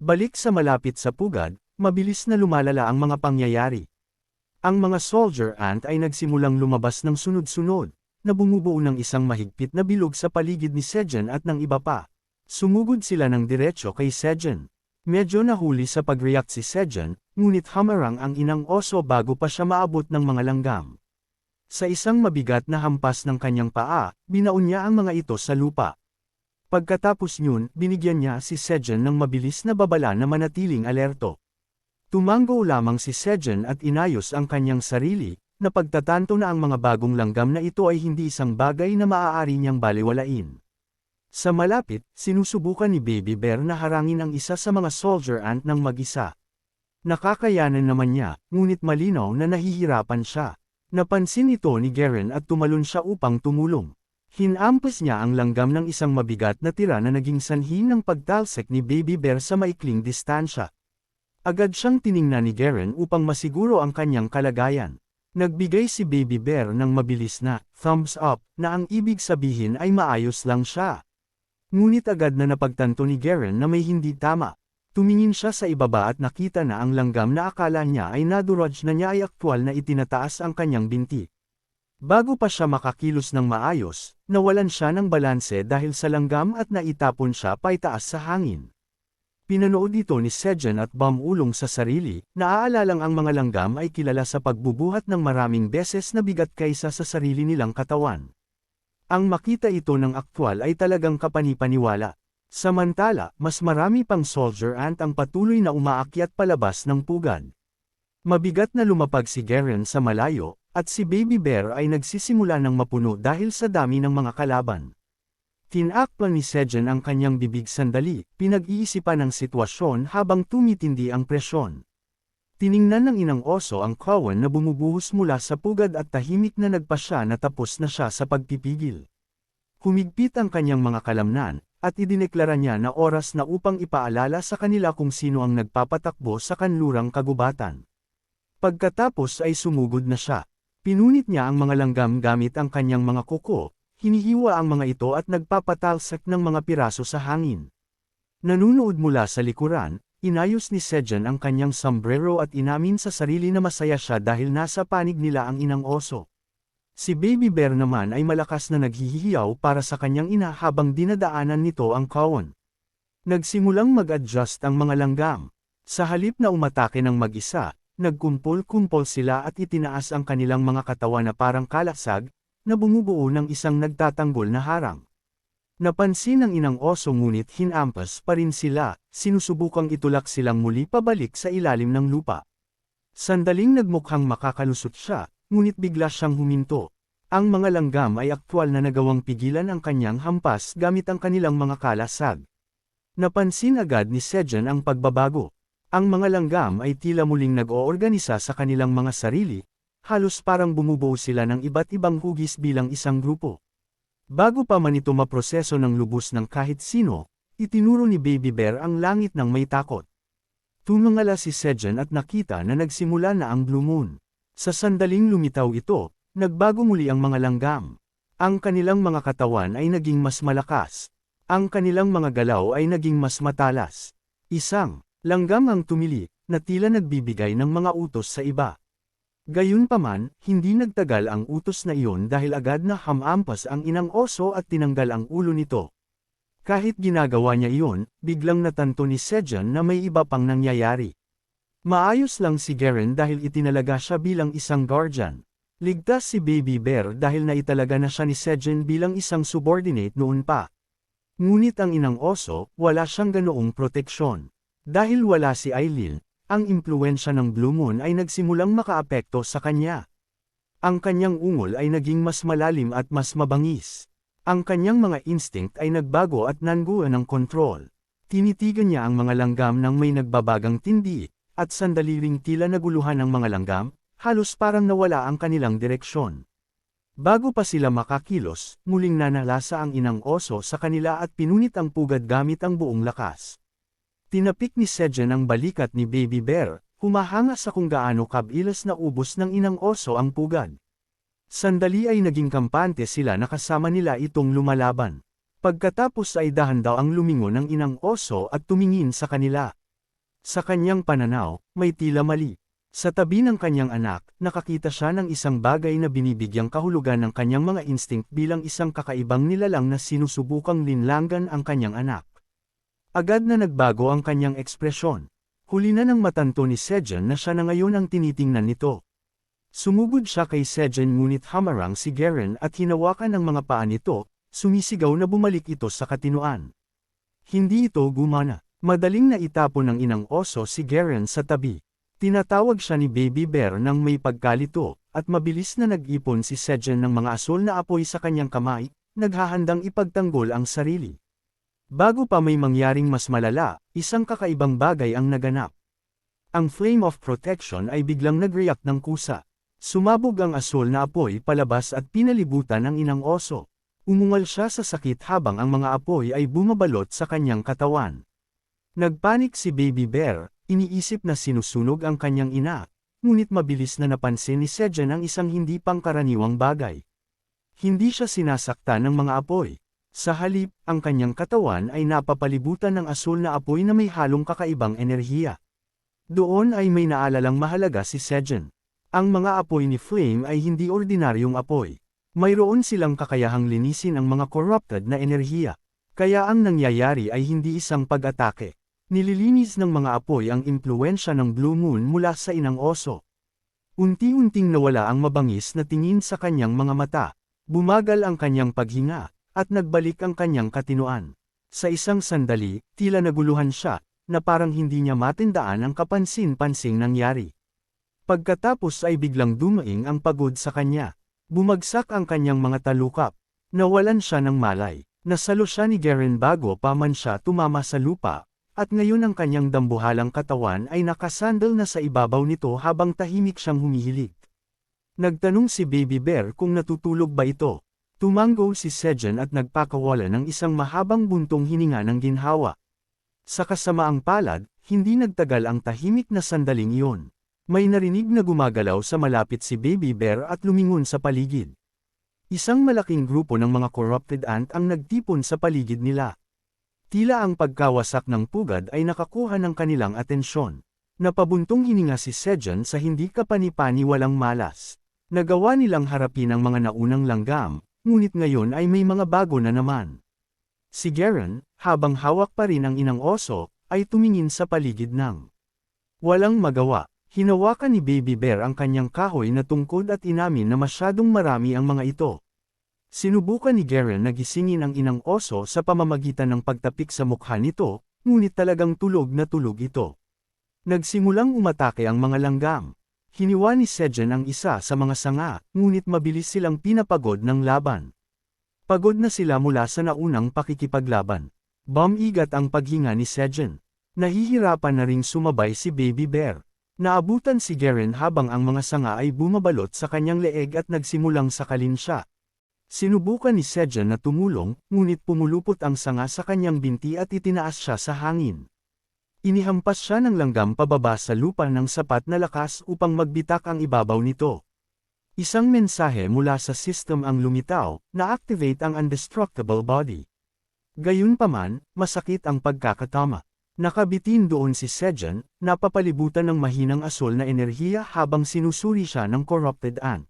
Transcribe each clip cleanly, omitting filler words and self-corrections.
Balik sa malapit sa pugad, mabilis na lumalala ang mga pangyayari. Ang mga soldier ant ay nagsimulang lumabas ng sunod-sunod, na bumubuo ng isang mahigpit na bilog sa paligid ni Sejan at ng iba pa. Sumugod sila ng diretso kay Sejan. Medyo nahuli sa pag-react si Sejan, ngunit hamarang ang inang oso bago pa siya maabot ng mga langgam. Sa isang mabigat na hampas ng kanyang paa, binaon niya ang mga ito sa lupa. Pagkatapos nyun, binigyan niya si Sejan ng mabilis na babala na manatiling alerto. Tumango lamang si Sejan at inayos ang kanyang sarili, na pagtatanto na ang mga bagong langgam na ito ay hindi isang bagay na maaari niyang baliwalain. Sa malapit, sinusubukan ni Baby Bear na harangin ang isa sa mga soldier ant ng mag-isa. Nakakayanan naman niya, ngunit malinaw na nahihirapan siya. Napansin ito ni Garen at tumalon siya upang tumulong. Hinampas niya ang langgam ng isang mabigat na tira na naging sanhi ng pagtalsik ni Baby Bear sa maikling distansya. Agad siyang tiningnan ni Garen upang masiguro ang kanyang kalagayan. Nagbigay si Baby Bear ng mabilis na thumbs up na ang ibig sabihin ay maayos lang siya. Ngunit agad na napagtanto ni Garen na may hindi tama. Tumingin siya sa ibaba at nakita na ang langgam na akala niya ay naduraj na niya ay aktwal na itinataas ang kanyang binti. Bago pa siya makakilos ng maayos, nawalan siya ng balanse dahil sa langgam at naitapon siya paitaas sa hangin. Pinanood ito ni Sejan at bumulong sa sarili, naaalalang ang mga langgam ay kilala sa pagbubuhat ng maraming beses na bigat kaysa sa sarili nilang katawan. Ang makita ito ng aktwal ay talagang kapanipaniwala. Samantala, mas marami pang soldier ant ang patuloy na umaakyat palabas ng pugad. Mabigat na lumapag si Garen sa malayo, at si Baby Bear ay nagsisimula ng mapuno dahil sa dami ng mga kalaban. Tinakpan ni Sejan ang kanyang bibig sandali, pinag-iisipan ang sitwasyon habang tumitindi ang presyon. Tiningnan ng inang oso ang kawan na bumubuhos mula sa pugad at tahimik na nagpasya na tapos na siya sa pagpipigil. Humigpit ang kanyang mga kalamnan, at idineklara niya na oras na upang ipaalala sa kanila kung sino ang nagpapatakbo sa kanlurang kagubatan. Pagkatapos ay sumugod na siya. Pinunit niya ang mga langgam gamit ang kanyang mga kuko, hinihiwa ang mga ito at nagpapatalsak ng mga piraso sa hangin. Nanunood mula sa likuran, inayos ni Sejan ang kanyang sombrero at inamin sa sarili na masaya siya dahil nasa panig nila ang inang oso. Si Baby Bear naman ay malakas na naghihiyaw para sa kanyang ina habang dinadaanan nito ang kawan. Nagsimulang mag-adjust ang mga langgam. Sa halip na umatake ng mag-isa, nagkumpol-kumpol sila at itinaas ang kanilang mga katawan na parang kalasag, na bumubuo ng isang nagtatanggol na harang. Napansin ng inang oso ngunit hinampas pa rin sila, sinusubukang itulak silang muli pabalik sa ilalim ng lupa. Sandaling nagmukhang makakalusot siya, ngunit bigla siyang huminto. Ang mga langgam ay aktwal na nagawang pigilan ang kanyang hampas gamit ang kanilang mga kalasag. Napansin agad ni Sejan ang pagbabago. Ang mga langgam ay tila muling nag-oorganisa sa kanilang mga sarili, halos parang bumubuo sila ng iba't ibang hugis bilang isang grupo. Bago pa man ito maproseso ng lubos ng kahit sino, itinuro ni Baby Bear ang langit ng may takot. Tumangala si Sejan at nakita na nagsimula na ang Blue Moon. Sa sandaling lumitaw ito, nagbago muli ang mga langgam. Ang kanilang mga katawan ay naging mas malakas. Ang kanilang mga galaw ay naging mas matalas. Isang langgam ang tumili, na tila nagbibigay ng mga utos sa iba. Gayunpaman, hindi nagtagal ang utos na iyon dahil agad na hamampas ang inang oso at tinanggal ang ulo nito. Kahit ginagawa niya iyon, biglang natanto ni Sejan na may iba pang nangyayari. Maayos lang si Garen dahil itinalaga siya bilang isang guardian. Ligtas si Baby Bear dahil naitalaga na siya ni Sejan bilang isang subordinate noon pa. Ngunit ang inang oso, wala siyang ganoong proteksyon. Dahil wala si Aileen, ang impluwensya ng Blue Moon ay nagsimulang makaapekto sa kanya. Ang kanyang ungol ay naging mas malalim at mas mabangis. Ang kanyang mga instinct ay nagbago at nanguha ng kontrol. Tinitigan niya ang mga langgam ng may nagbabagang tindi, at sandali ring tila naguluhan ng mga langgam, halos parang nawala ang kanilang direksyon. Bago pa sila makakilos, muling nanalasa ang inang oso sa kanila at pinunit ang pugad gamit ang buong lakas. Tinapik ni Sejan ang balikat ni Baby Bear, humahanga sa kung gaano kabilis na ubos ng inang oso ang pugad. Sandali ay naging kampante sila na kasama nila itong lumalaban. Pagkatapos ay dahan daw ang lumingon ng inang oso at tumingin sa kanila. Sa kanyang pananaw, may tila mali. Sa tabi ng kanyang anak, nakakita siya ng isang bagay na binibigyang kahulugan ng kanyang mga instinct bilang isang kakaibang nilalang na sinusubukang linlangan ang kanyang anak. Agad na nagbago ang kanyang ekspresyon. Huli na nang matanto ni Sejun na siya na ngayon ang tinitingnan nito. Sumugod siya kay Sejun ngunit hamarang si Garen at hinawakan ang mga paa nito, sumisigaw na bumalik ito sa katinuan. Hindi ito gumana. Madaling na itapon ng inang oso si Garen sa tabi. Tinatawag siya ni Baby Bear nang may pagkalito, at mabilis na nag-ipon si Sejun ng mga asul na apoy sa kanyang kamay, naghahandang ipagtanggol ang sarili. Bago pa may mangyaring mas malala, isang kakaibang bagay ang naganap. Ang Flame of Protection ay biglang nag-react ng kusa. Sumabog ang asul na apoy palabas at pinalibutan ang inang oso. Umungal siya sa sakit habang ang mga apoy ay bumabalot sa kanyang katawan. Nagpanik si Baby Bear, iniisip na sinusunog ang kanyang ina, ngunit mabilis na napansin ni Sejun ang isang hindi pangkaraniwang bagay. Hindi siya sinasaktan ng mga apoy. Sa halip, ang kanyang katawan ay napapalibutan ng asul na apoy na may halong kakaibang enerhiya. Doon ay may naalalang mahalaga si Sejun. Ang mga apoy ni Flame ay hindi ordinaryong apoy. Mayroon silang kakayahang linisin ang mga corrupted na enerhiya. Kaya ang nangyayari ay hindi isang pag-atake. Nililinis ng mga apoy ang impluensya ng Blue Moon mula sa inang oso. Unti-unting nawala ang mabangis na tingin sa kanyang mga mata. Bumagal ang kanyang paghinga, at nagbalik ang kanyang katinuan. Sa isang sandali, tila naguluhan siya, na parang hindi niya matindaan ang kapansin-pansing nangyari. Pagkatapos ay biglang dumaing ang pagod sa kanya. Bumagsak ang kanyang mga talukap. Nawalan siya ng malay. Nasalo siya ni Garen bago pa man siya tumama sa lupa, at ngayon ang kanyang dambuhalang katawan ay nakasandal na sa ibabaw nito habang tahimik siyang humihilik. Nagtanong si Baby Bear kung natutulog ba ito. Tumango si Sejun at nagpakawala ng isang mahabang buntong hininga ng ginhawa. Sa kasamaang palad, hindi nagtagal ang tahimik na sandaling iyon. May narinig na gumagalaw sa malapit si Baby Bear at lumingon sa paligid. Isang malaking grupo ng mga corrupted ant ang nagtipon sa paligid nila. Tila ang pagkawasak ng pugad ay nakakuha ng kanilang atensyon. Napabuntong hininga si Sejun sa hindi kapani-paniwalang malas. Nagawa nilang harapin ang mga naunang langgam, ngunit ngayon ay may mga bago na naman. Si Garen, habang hawak pa rin ang inang oso, ay tumingin sa paligid ng walang magawa. Hinawakan ni Baby Bear ang kanyang kahoy na tungkod at inamin na masyadong marami ang mga ito. Sinubukan ni Garen na gisingin ang inang oso sa pamamagitan ng pagtapik sa mukha nito, ngunit talagang tulog na tulog ito. Nagsimulang umatake ang mga langgam. Hiniwa ni Sejun ang isa sa mga sanga, ngunit mabilis silang pinapagod ng laban. Pagod na sila mula sa naunang pakikipaglaban. Bumigat ang paghinga ni Sejun. Nahihirapan na ring sumabay si Baby Bear. Naabutan si Garen habang ang mga sanga ay bumabalot sa kanyang leeg at nagsimulang sakalin siya. Sinubukan ni Sejun na tumulong, ngunit pumulupot ang sanga sa kanyang binti at itinaas siya sa hangin. Inihampas siya ng langgam pababa sa lupa ng sapat na lakas upang magbitak ang ibabaw nito. Isang mensahe mula sa system ang lumitaw, na-activate ang Indestructible Body. Gayunpaman, masakit ang pagkakatama. Nakabitin doon si Sejun, napapalibutan ng mahinang asul na enerhiya habang sinusuri siya ng corrupted ant.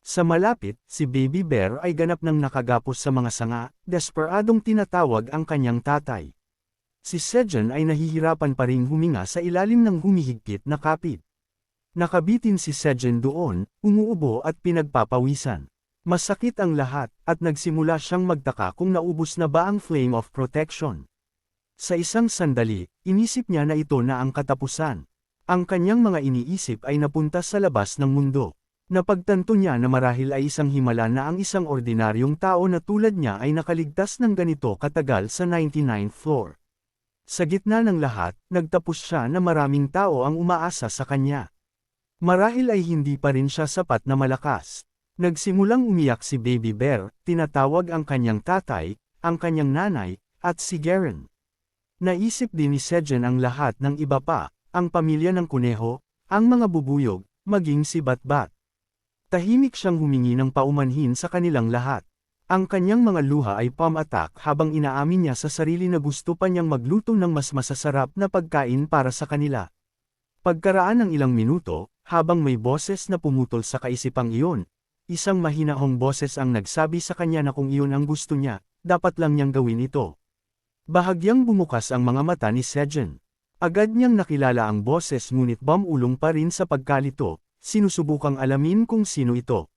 Sa malapit, si Baby Bear ay ganap ng nakagapos sa mga sanga, desperadong tinatawag ang kanyang tatay. Si Sejun ay nahihirapan pa ring huminga sa ilalim ng humihigpit na kapit. Nakabitin si Sejun doon, umuubo at pinagpapawisan. Masakit ang lahat, at nagsimula siyang magtaka kung naubos na ba ang Flame of Protection. Sa isang sandali, inisip niya na ito na ang katapusan. Ang kanyang mga iniisip ay napunta sa labas ng mundo. Napagtanto niya na marahil ay isang himala na ang isang ordinaryong tao na tulad niya ay nakaligtas ng ganito katagal sa 99th floor. Sa gitna ng lahat, nagtapos siya na maraming tao ang umaasa sa kanya. Marahil ay hindi pa rin siya sapat na malakas. Nagsimulang umiyak si Baby Bear, tinatawag ang kanyang tatay, ang kanyang nanay, at si Garen. Naisip din ni Sejun ang lahat ng iba pa, ang pamilya ng kuneho, ang mga bubuyog, maging si Batbat. Tahimik siyang humingi ng paumanhin sa kanilang lahat. Ang kanyang mga luha ay pamatak habang inaamin niya sa sarili na gusto pa niyang magluto ng mas masasarap na pagkain para sa kanila. Pagkaraan ng ilang minuto, habang may boses na pumutol sa kaisipang iyon, isang mahinahong boses ang nagsabi sa kanya na kung iyon ang gusto niya, dapat lang niyang gawin ito. Bahagyang bumukas ang mga mata ni Sejong. Agad niyang nakilala ang boses ngunit bumulong pa rin sa pagkalito, sinusubukang alamin kung sino ito.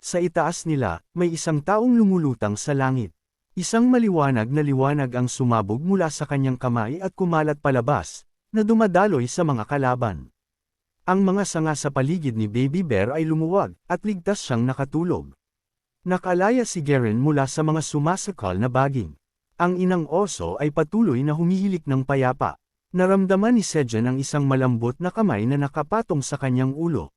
Sa itaas nila, may isang taong lumulutang sa langit. Isang maliwanag na liwanag ang sumabog mula sa kanyang kamay at kumalat palabas, na dumadaloy sa mga kalaban. Ang mga sanga sa paligid ni Baby Bear ay lumuwag, at ligtas siyang nakatulog. Nakalaya si Garen mula sa mga sumasakal na baging. Ang inang oso ay patuloy na humihilik ng payapa. Naramdaman ni Sejong ang isang malambot na kamay na nakapatong sa kanyang ulo.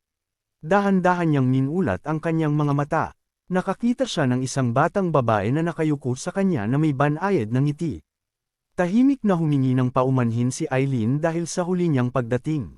Dahan-dahan niyang minulat ang kanyang mga mata. Nakakita siya ng isang batang babae na nakayuko sa kanya na may banayad ng ngiti. Tahimik na humingi ng paumanhin si Eileen dahil sa huli niyang pagdating.